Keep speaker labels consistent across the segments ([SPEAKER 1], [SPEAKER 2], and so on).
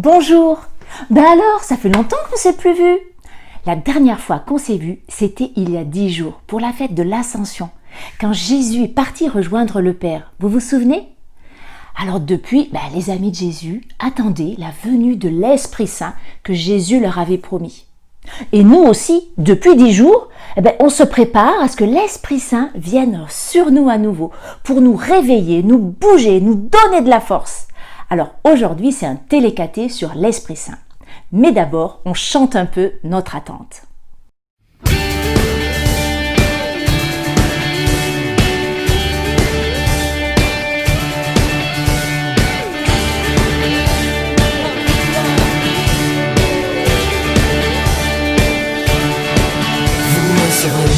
[SPEAKER 1] Bonjour. Ben alors, ça fait longtemps qu'on ne s'est plus vu. La dernière fois qu'on s'est vu, c'était il y a 10 jours, pour la fête de l'Ascension, quand Jésus est parti rejoindre le Père. Vous vous souvenez? Alors depuis, les amis de Jésus attendaient la venue de l'Esprit Saint que Jésus leur avait promis. Et nous aussi, depuis 10 jours, on se prépare à ce que l'Esprit Saint vienne sur nous à nouveau, pour nous réveiller, nous bouger, nous donner de la force. Alors aujourd'hui, c'est un télécaté sur l'Esprit Saint. Mais d'abord, on chante un peu notre attente.
[SPEAKER 2] Vous recevrez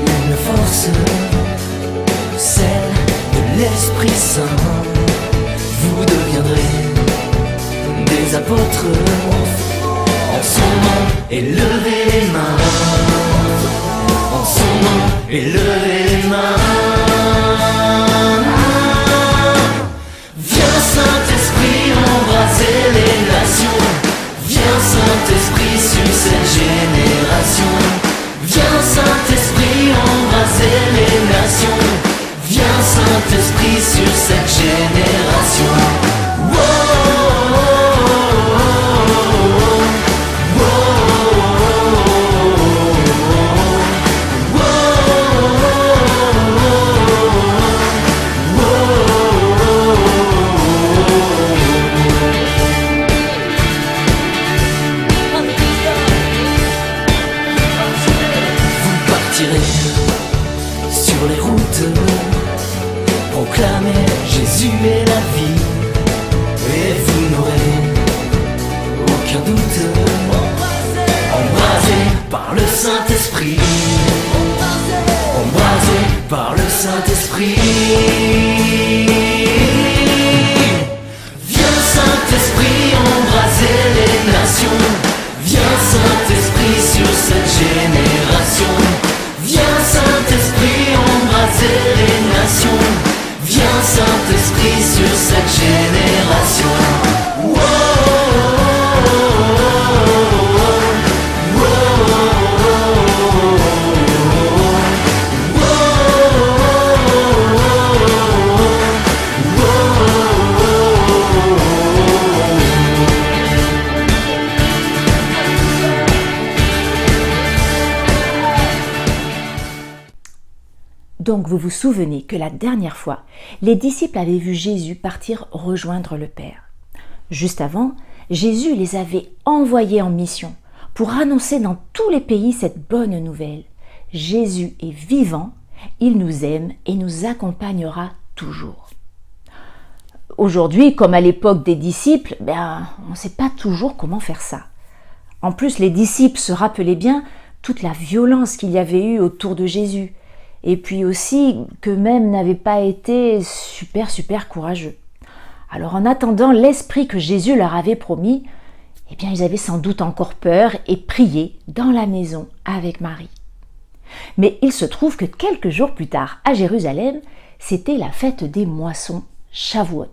[SPEAKER 2] une force, celle de l'Esprit Saint. Vous deviendrez des apôtres. En son nom, élevez les mains. En son nom, élevez les mains. Viens Saint-Esprit embraser les nations. Viens Saint-Esprit sur cette génération. Viens Saint-Esprit embraser les nations. Viens Saint-Esprit sur cette génération. Vous partirez sur les routes, proclamer Jésus est la vie, et vous n'aurez aucun doute. Embrasé par le Saint-Esprit, embrasé par le Saint-Esprit. Viens Saint-Esprit embraser les nations. Viens Saint-Esprit sur cette génération. Viens Saint-Esprit embraser les nations. Viens Saint-Esprit sur cette génération.
[SPEAKER 1] Donc vous vous souvenez que la dernière fois, les disciples avaient vu Jésus partir rejoindre le Père. Juste avant, Jésus les avait envoyés en mission pour annoncer dans tous les pays cette bonne nouvelle. Jésus est vivant, il nous aime et nous accompagnera toujours. Aujourd'hui, comme à l'époque des disciples, on ne sait pas toujours comment faire ça. En plus, les disciples se rappelaient bien toute la violence qu'il y avait eu autour de Jésus. Et puis aussi qu'eux-mêmes n'avaient pas été super courageux. Alors en attendant l'esprit que Jésus leur avait promis, ils avaient sans doute encore peur et priaient dans la maison avec Marie. Mais il se trouve que quelques jours plus tard, à Jérusalem, c'était la fête des moissons, Shavuot.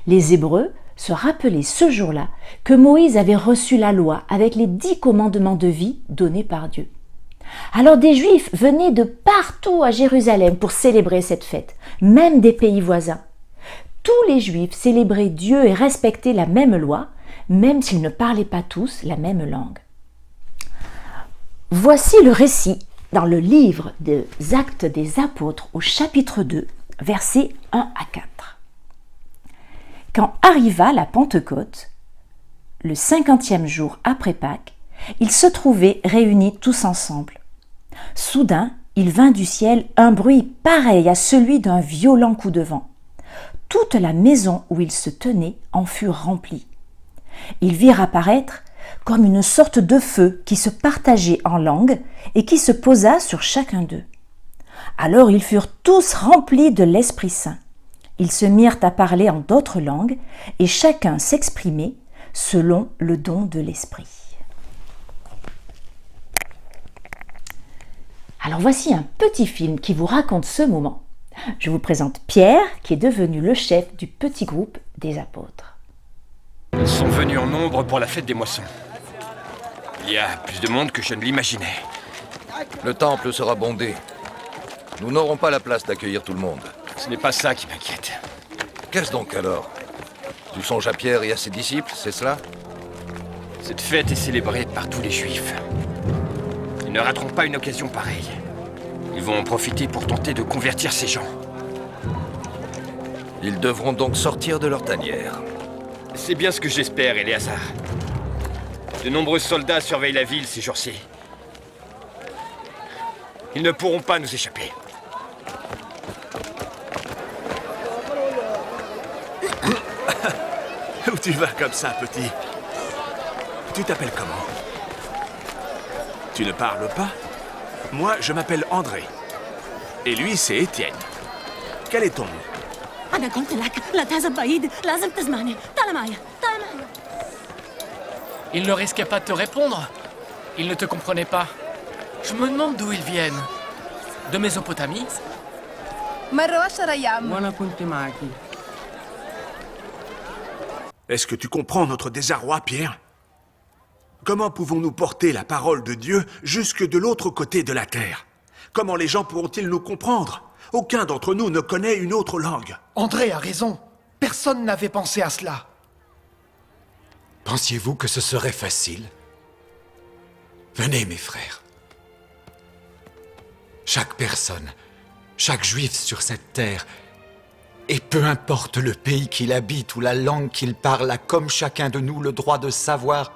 [SPEAKER 1] Les Hébreux se rappelaient ce jour-là que Moïse avait reçu la loi avec les 10 commandements de vie donnés par Dieu. Alors des Juifs venaient de partout à Jérusalem pour célébrer cette fête, même des pays voisins. Tous les Juifs célébraient Dieu et respectaient la même loi, même s'ils ne parlaient pas tous la même langue. Voici le récit dans le livre des Actes des Apôtres au chapitre 2, versets 1 à 4. Quand arriva la Pentecôte, le 50e jour après Pâques, ils se trouvaient réunis tous ensemble. Soudain, il vint du ciel un bruit pareil à celui d'un violent coup de vent. Toute la maison où ils se tenaient en fut remplie. Ils virent apparaître comme une sorte de feu qui se partageait en langues et qui se posa sur chacun d'eux. Alors ils furent tous remplis de l'Esprit Saint. Ils se mirent à parler en d'autres langues et chacun s'exprimait selon le don de l'Esprit. Alors voici un petit film qui vous raconte ce moment. Je vous présente Pierre, qui est devenu le chef du petit groupe des apôtres.
[SPEAKER 3] Ils sont venus en nombre pour la fête des moissons. Il y a plus de monde que je ne l'imaginais.
[SPEAKER 4] Le temple sera bondé. Nous n'aurons pas la place d'accueillir tout le monde.
[SPEAKER 3] Ce n'est pas ça qui m'inquiète.
[SPEAKER 4] Qu'est-ce donc alors? Tu songes à Pierre et à ses disciples, c'est cela?
[SPEAKER 3] Cette fête est célébrée par tous les Juifs. Ils ne rateront pas une occasion pareille. Ils vont en profiter pour tenter de convertir ces gens.
[SPEAKER 4] Ils devront donc sortir de leur tanière.
[SPEAKER 3] C'est bien ce que j'espère, Éléazar. De nombreux soldats surveillent la ville ces jours-ci. Ils ne pourront pas nous échapper.
[SPEAKER 5] Où tu vas comme ça, petit? Tu t'appelles comment? Tu ne parles pas? Moi, je m'appelle André. Et lui, c'est Étienne. Quel est ton nom?
[SPEAKER 6] أنا قلت لك لا تهزم بعيد لازم تسمعني تعال معي تعال معي
[SPEAKER 7] Il ne risquait pas de te répondre. Il ne te comprenait pas. Je me demande d'où ils viennent. De Mésopotamie?
[SPEAKER 5] Est-ce que tu comprends notre désarroi, Pierre? Comment pouvons-nous porter la parole de Dieu jusque de l'autre côté de la terre? Comment les gens pourront-ils nous comprendre? Aucun d'entre nous ne connaît une autre langue.
[SPEAKER 8] André a raison. Personne n'avait pensé à cela.
[SPEAKER 9] Pensiez-vous que ce serait facile? Venez, mes frères. Chaque personne, chaque juif sur cette terre, et peu importe le pays qu'il habite ou la langue qu'il parle, a comme chacun de nous le droit de savoir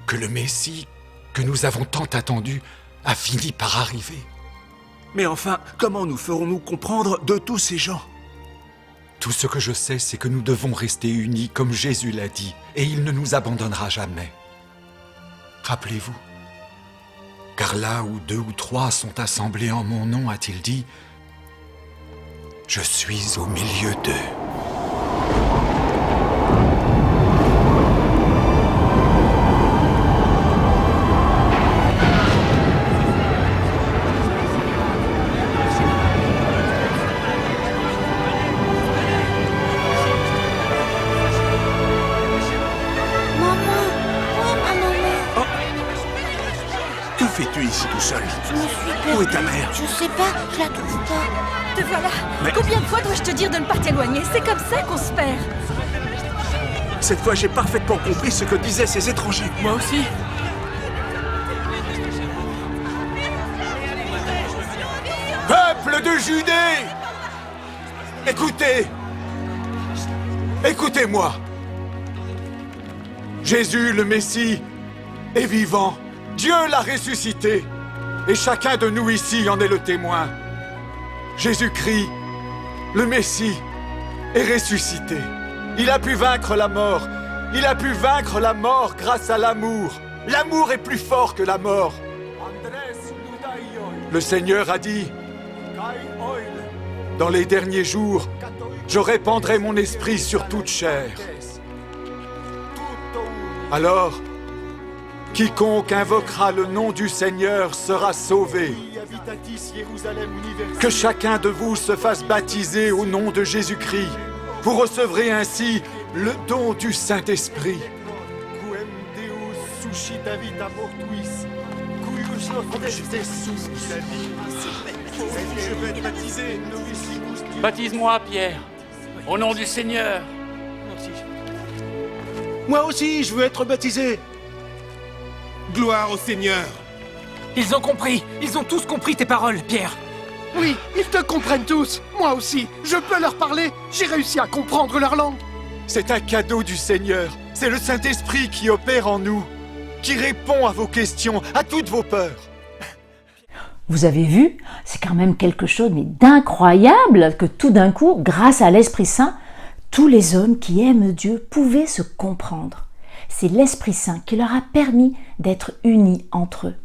[SPEAKER 9] que le Messie, que nous avons tant attendu, a fini par arriver.
[SPEAKER 5] Mais enfin, comment nous ferons-nous comprendre de tous ces gens?
[SPEAKER 9] Tout ce que je sais, c'est que nous devons rester unis comme Jésus l'a dit, et il ne nous abandonnera jamais. Rappelez-vous, car là où 2 ou 3 sont assemblés en mon nom, a-t-il dit, je suis au milieu d'eux.
[SPEAKER 5] Que fais-tu ici tout seul?
[SPEAKER 6] Je me suis
[SPEAKER 5] Où est ta mère?
[SPEAKER 6] Je sais pas, je la trouve pas.
[SPEAKER 10] Te voilà.
[SPEAKER 5] Mais-
[SPEAKER 10] Combien de fois dois-je te dire de ne pas t'éloigner? C'est comme ça qu'on se perd.
[SPEAKER 5] Cette fois, j'ai parfaitement compris ce que disaient ces étrangers.
[SPEAKER 7] Moi aussi.
[SPEAKER 9] Peuple de Judée! Écoutez! Écoutez-moi! Jésus, le Messie, est vivant. Dieu l'a ressuscité. Et chacun de nous ici en est le témoin. Jésus-Christ, le Messie, est ressuscité. Il a pu vaincre la mort. Il a pu vaincre la mort grâce à l'amour. L'amour est plus fort que la mort. Le Seigneur a dit, dans les derniers jours, je répandrai mon esprit sur toute chair. Alors, quiconque invoquera le nom du Seigneur sera sauvé. Que chacun de vous se fasse baptiser au nom de Jésus-Christ. Vous recevrez ainsi le don du Saint-Esprit.
[SPEAKER 7] Baptise-moi, Pierre. Au nom du Seigneur.
[SPEAKER 8] Moi aussi, je veux être baptisé. Gloire au Seigneur.
[SPEAKER 7] Ils ont compris. Ils ont tous compris tes paroles, Pierre.
[SPEAKER 8] Oui, ils te comprennent tous. Moi aussi, je peux leur parler. J'ai réussi à comprendre leur langue.
[SPEAKER 9] C'est un cadeau du Seigneur. C'est le Saint-Esprit qui opère en nous, qui répond à vos questions, à toutes vos peurs.
[SPEAKER 1] Vous avez vu, c'est quand même quelque chose mais d'incroyable que tout d'un coup, grâce à l'Esprit Saint, tous les hommes qui aiment Dieu pouvaient se comprendre. C'est l'Esprit Saint qui leur a permis d'être unis entre eux.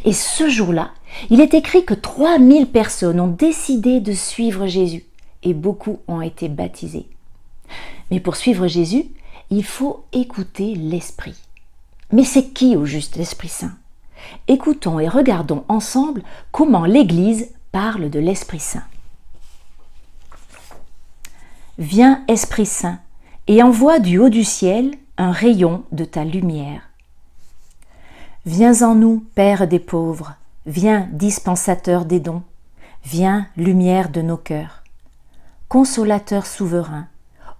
[SPEAKER 1] Et ce jour-là, il est écrit que 3000 personnes ont décidé de suivre Jésus et beaucoup ont été baptisés. Mais pour suivre Jésus, il faut écouter l'Esprit. Mais c'est qui au juste l'Esprit Saint? Écoutons et regardons ensemble comment l'Église parle de l'Esprit Saint. Viens, Esprit Saint, et envoie du haut du ciel un rayon de ta lumière. Viens en nous, Père des pauvres, viens, dispensateur des dons, viens, lumière de nos cœurs. Consolateur souverain,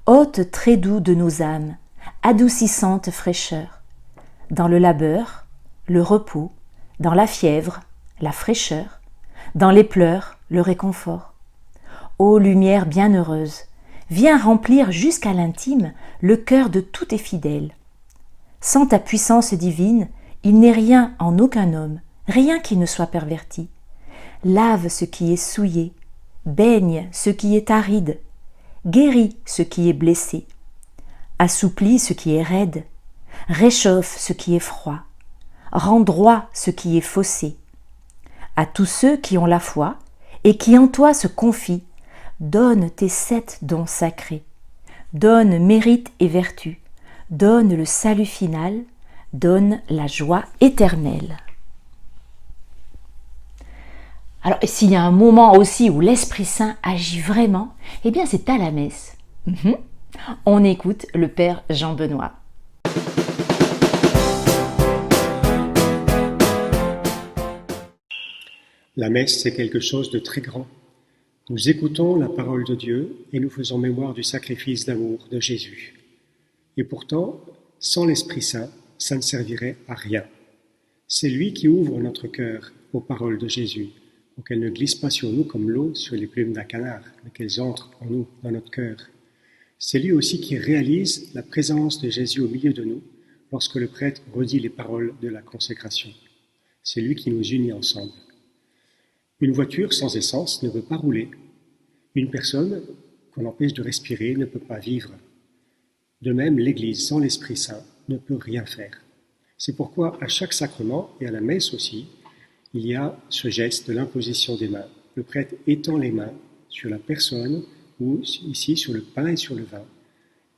[SPEAKER 1] hôte très doux de nos âmes, adoucissante fraîcheur. Dans le labeur, le repos, dans la fièvre, la fraîcheur, dans les pleurs, le réconfort. Ô lumière bienheureuse, viens remplir jusqu'à l'intime le cœur de tous tes fidèles. Sans ta puissance divine, il n'est rien en aucun homme, rien qui ne soit perverti. Lave ce qui est souillé, baigne ce qui est aride, guéris ce qui est blessé, assouplis ce qui est raide, réchauffe ce qui est froid, rends droit ce qui est faussé. À tous ceux qui ont la foi et qui en toi se confient, donne tes 7 dons sacrés, donne mérite et vertu, donne le salut final, donne la joie éternelle. Alors, s'il y a un moment aussi où l'Esprit Saint agit vraiment, eh bien c'est à la messe. On écoute le Père Jean-Benoît.
[SPEAKER 11] La messe, c'est quelque chose de très grand. Nous écoutons la parole de Dieu et nous faisons mémoire du sacrifice d'amour de Jésus. Et pourtant, sans l'Esprit Saint, ça ne servirait à rien. C'est lui qui ouvre notre cœur aux paroles de Jésus, pour qu'elles ne glissent pas sur nous comme l'eau sur les plumes d'un canard, mais qu'elles entrent en nous, dans notre cœur. C'est lui aussi qui réalise la présence de Jésus au milieu de nous lorsque le prêtre redit les paroles de la consécration. C'est lui qui nous unit ensemble. Une voiture sans essence ne peut pas rouler. Une personne qu'on empêche de respirer ne peut pas vivre. De même, l'Église sans l'Esprit Saint ne peut rien faire. C'est pourquoi à chaque sacrement, et à la messe aussi, il y a ce geste de l'imposition des mains. Le prêtre étend les mains sur la personne, ou ici sur le pain et sur le vin,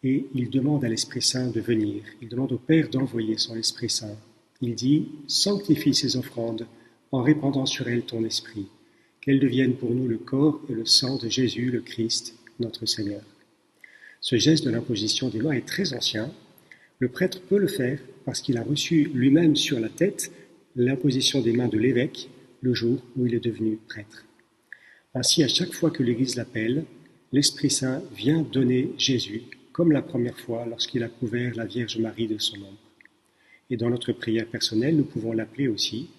[SPEAKER 11] et il demande à l'Esprit Saint de venir. Il demande au Père d'envoyer son Esprit Saint. Il dit « Sanctifie ces offrandes en répandant sur elles ton esprit, qu'elles deviennent pour nous le corps et le sang de Jésus, le Christ, notre Seigneur. » Ce geste de l'imposition des mains est très ancien. Le prêtre peut le faire parce qu'il a reçu lui-même sur la tête l'imposition des mains de l'évêque le jour où il est devenu prêtre. Ainsi, à chaque fois que l'Église l'appelle, l'Esprit Saint vient donner Jésus, comme la première fois lorsqu'il a couvert la Vierge Marie de son ombre. Et dans notre prière personnelle, nous pouvons l'appeler aussi.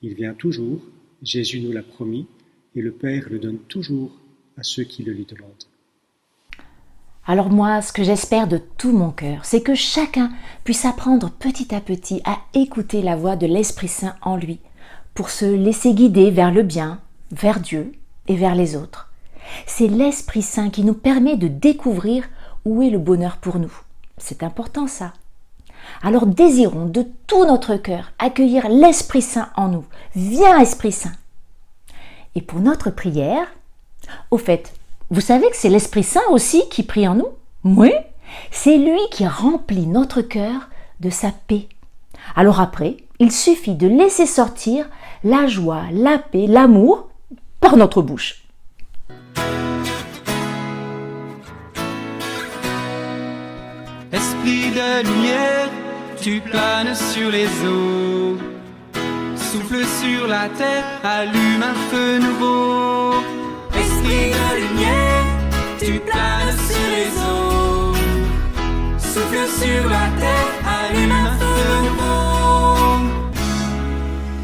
[SPEAKER 11] Il vient toujours, Jésus nous l'a promis, et le Père le donne toujours à ceux qui le lui demandent.
[SPEAKER 1] Alors moi, ce que j'espère de tout mon cœur, c'est que chacun puisse apprendre petit à petit à écouter la voix de l'Esprit Saint en lui, pour se laisser guider vers le bien, vers Dieu et vers les autres. C'est l'Esprit Saint qui nous permet de découvrir où est le bonheur pour nous. C'est important ça. Alors désirons de tout notre cœur accueillir l'Esprit Saint en nous. Viens Esprit Saint. Et pour notre prière, au fait, vous savez que c'est l'Esprit Saint aussi qui prie en nous? Oui, c'est lui qui remplit notre cœur de sa paix. Alors après, il suffit de laisser sortir la joie, la paix, l'amour par notre bouche.
[SPEAKER 2] Esprit de lumière, tu planes sur les eaux. Souffle sur la terre, allume un feu nouveau. Esprit de lumière, tu planes sur les eaux. Souffle sur la terre, allume un feu nouveau.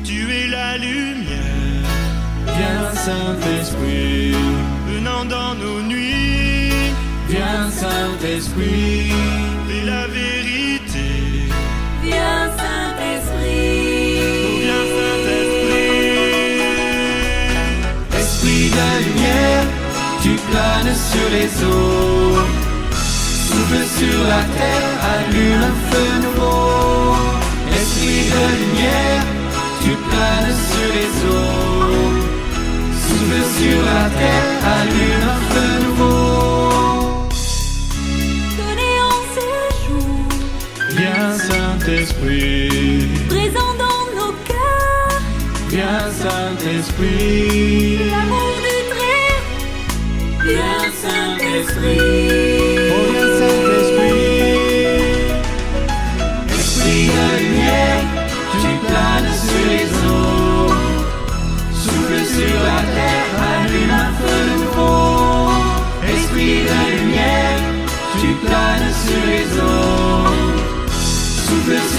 [SPEAKER 2] Tu es la lumière, viens Saint-Esprit, venant dans nos nuits. Viens Saint-Esprit, et la vérité. Viens Saint-Esprit, oh viens Saint-Esprit. Esprit de lumière, tu planes sur les eaux. Souffle sur la terre, allume un feu nouveau. Esprit de lumière, tu planes sur les eaux. Souffle sur la terre, allume un feu nouveau. Viens Saint-Esprit,
[SPEAKER 6] Présent dans nos cœurs,
[SPEAKER 2] viens Saint-Esprit,
[SPEAKER 6] l'amour du Très,
[SPEAKER 2] viens Saint-Esprit, oh viens Saint-Esprit.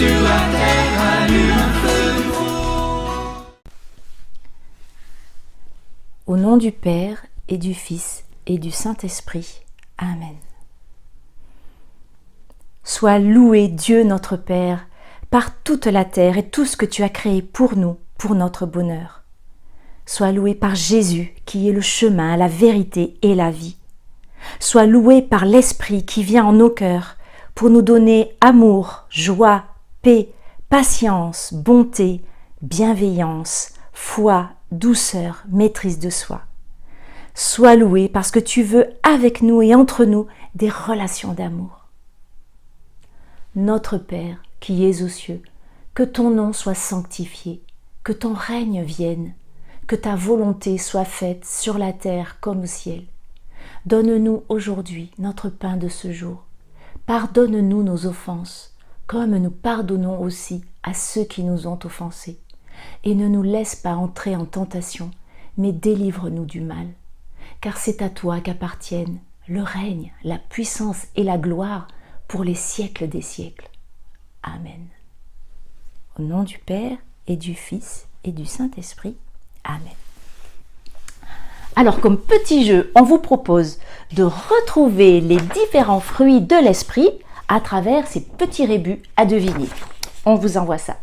[SPEAKER 2] sur la terre, allume un feu nouveau.
[SPEAKER 1] Au nom du Père et du Fils et du Saint-Esprit. Amen. Sois loué Dieu notre Père, par toute la terre et tout ce que tu as créé pour nous, pour notre bonheur. Sois loué par Jésus, qui est le chemin, la vérité et la vie. Sois loué par l'Esprit qui vient en nos cœurs pour nous donner amour, joie, paix, patience, bonté, bienveillance, foi, douceur, maîtrise de soi. Sois loué parce que tu veux avec nous et entre nous des relations d'amour. Notre Père qui es aux cieux, que ton nom soit sanctifié, que ton règne vienne, que ta volonté soit faite sur la terre comme au ciel. Donne-nous aujourd'hui notre pain de ce jour. Pardonne-nous nos offenses, comme nous pardonnons aussi à ceux qui nous ont offensés. Et ne nous laisse pas entrer en tentation, mais délivre-nous du mal. Car c'est à toi qu'appartiennent le règne, la puissance et la gloire pour les siècles des siècles. Amen. Au nom du Père et du Fils et du Saint-Esprit. Amen. Alors, comme petit jeu, on vous propose de retrouver les différents fruits de l'esprit à travers ces petits rébus à deviner. On vous envoie ça.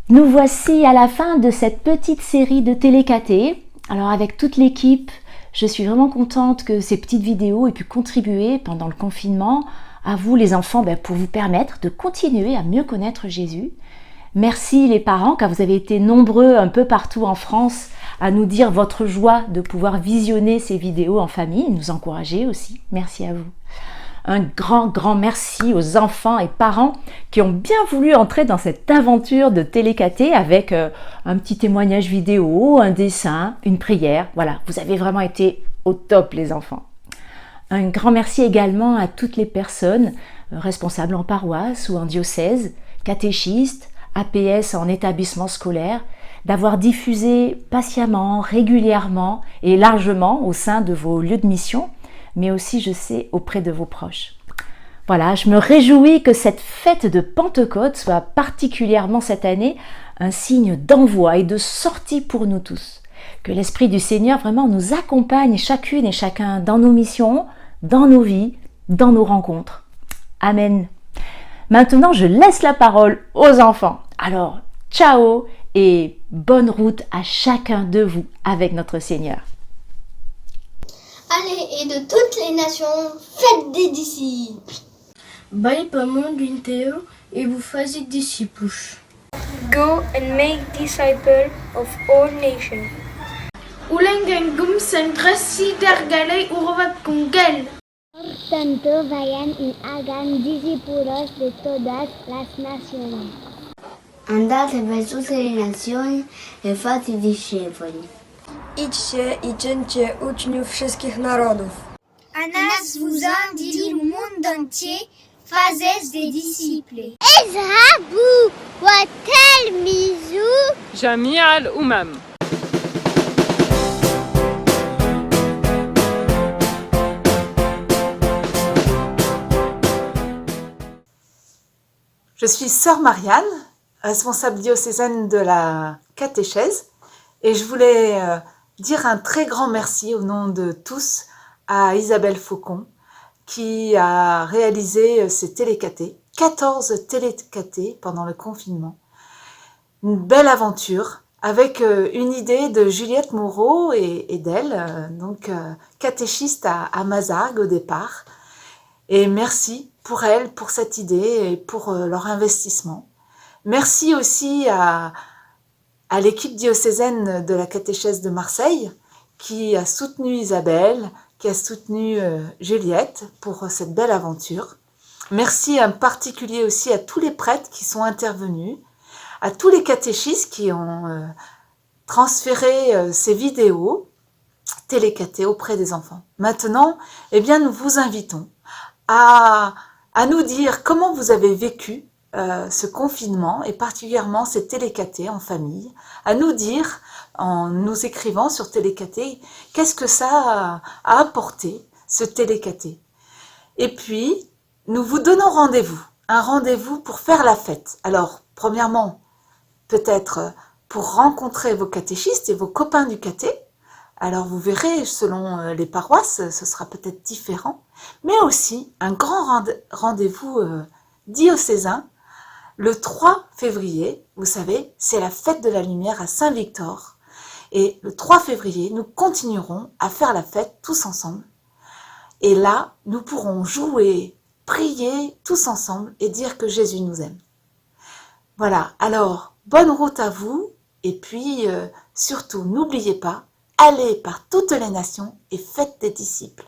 [SPEAKER 1] Nous voici à la fin de cette petite série de télécatés. Alors, avec toute l'équipe, je suis vraiment contente que ces petites vidéos aient pu contribuer pendant le confinement à vous les enfants pour vous permettre de continuer à mieux connaître Jésus. Merci les parents, car vous avez été nombreux un peu partout en France à nous dire votre joie de pouvoir visionner ces vidéos en famille, nous encourager aussi. Merci à vous. Un grand merci aux enfants et parents qui ont bien voulu entrer dans cette aventure de télécaté avec un petit témoignage vidéo, un dessin, une prière. Voilà, vous avez vraiment été au top les enfants. Un grand merci également à toutes les personnes responsables en paroisse ou en diocèse, catéchistes, APS en établissement scolaire, d'avoir diffusé patiemment, régulièrement et largement au sein de vos lieux de mission, mais aussi, je sais, auprès de vos proches. Voilà, je me réjouis que cette fête de Pentecôte soit particulièrement cette année un signe d'envoi et de sortie pour nous tous. Que l'Esprit du Seigneur vraiment nous accompagne chacune et chacun dans nos missions, dans nos vies, dans nos rencontres. Amen. Maintenant, je laisse la parole aux enfants. Alors, ciao et bonne route à chacun de vous avec notre Seigneur.
[SPEAKER 12] Allez, et de toutes les nations, faites des disciples.
[SPEAKER 13] Vai para o mundo inteiro e vos fazei discípulos.
[SPEAKER 14] Go and make disciples of all nations.
[SPEAKER 13] Ulengengum sentrasi dergalei urovat kungel.
[SPEAKER 15] Por tanto, vayan y hagan discípulos de todas las naciones.
[SPEAKER 16] Andate per tutte le nazioni e fate discepoli.
[SPEAKER 17] Idźcie i czyńcie uczniów wszystkich narodów.
[SPEAKER 12] A nas vous a dit le monde entier, fazez des disciples.
[SPEAKER 15] اذهبوا وتلمذوا
[SPEAKER 18] جميع الأمم.
[SPEAKER 19] Je suis sœur Marianne, responsable diocésaine de la catéchèse, et je voulais dire un très grand merci au nom de tous à Isabelle Faucon qui a réalisé ces télécatés, 14 télécatés pendant le confinement. Une belle aventure avec une idée de Juliette Moreau et d'elle, donc catéchiste à Mazargues au départ. Et merci pour elle, pour cette idée et pour leur investissement. Merci aussi à l'équipe diocésaine de la catéchèse de Marseille qui a soutenu Isabelle, qui a soutenu Juliette pour cette belle aventure. Merci en particulier aussi à tous les prêtres qui sont intervenus, à tous les catéchistes qui ont transféré ces vidéos télécatées auprès des enfants. Maintenant, eh bien, nous vous invitons à nous dire comment vous avez vécu ce confinement et particulièrement ces télécatés en famille, à nous dire en nous écrivant sur télécaté qu'est-ce que ça a apporté ce télécaté. Et puis nous vous donnons rendez-vous un rendez-vous pour faire la fête. Alors, premièrement, peut-être pour rencontrer vos catéchistes et vos copains du caté. Alors, vous verrez, selon les paroisses, ce sera peut-être différent. Mais aussi, un grand rendez-vous diocésain, le 3 février, vous savez, c'est la fête de la lumière à Saint-Victor. Et le 3 février, nous continuerons à faire la fête tous ensemble. Et là, nous pourrons jouer, prier tous ensemble et dire que Jésus nous aime. Voilà, alors, bonne route à vous. Et puis, surtout, n'oubliez pas, allez par toutes les nations et faites des disciples.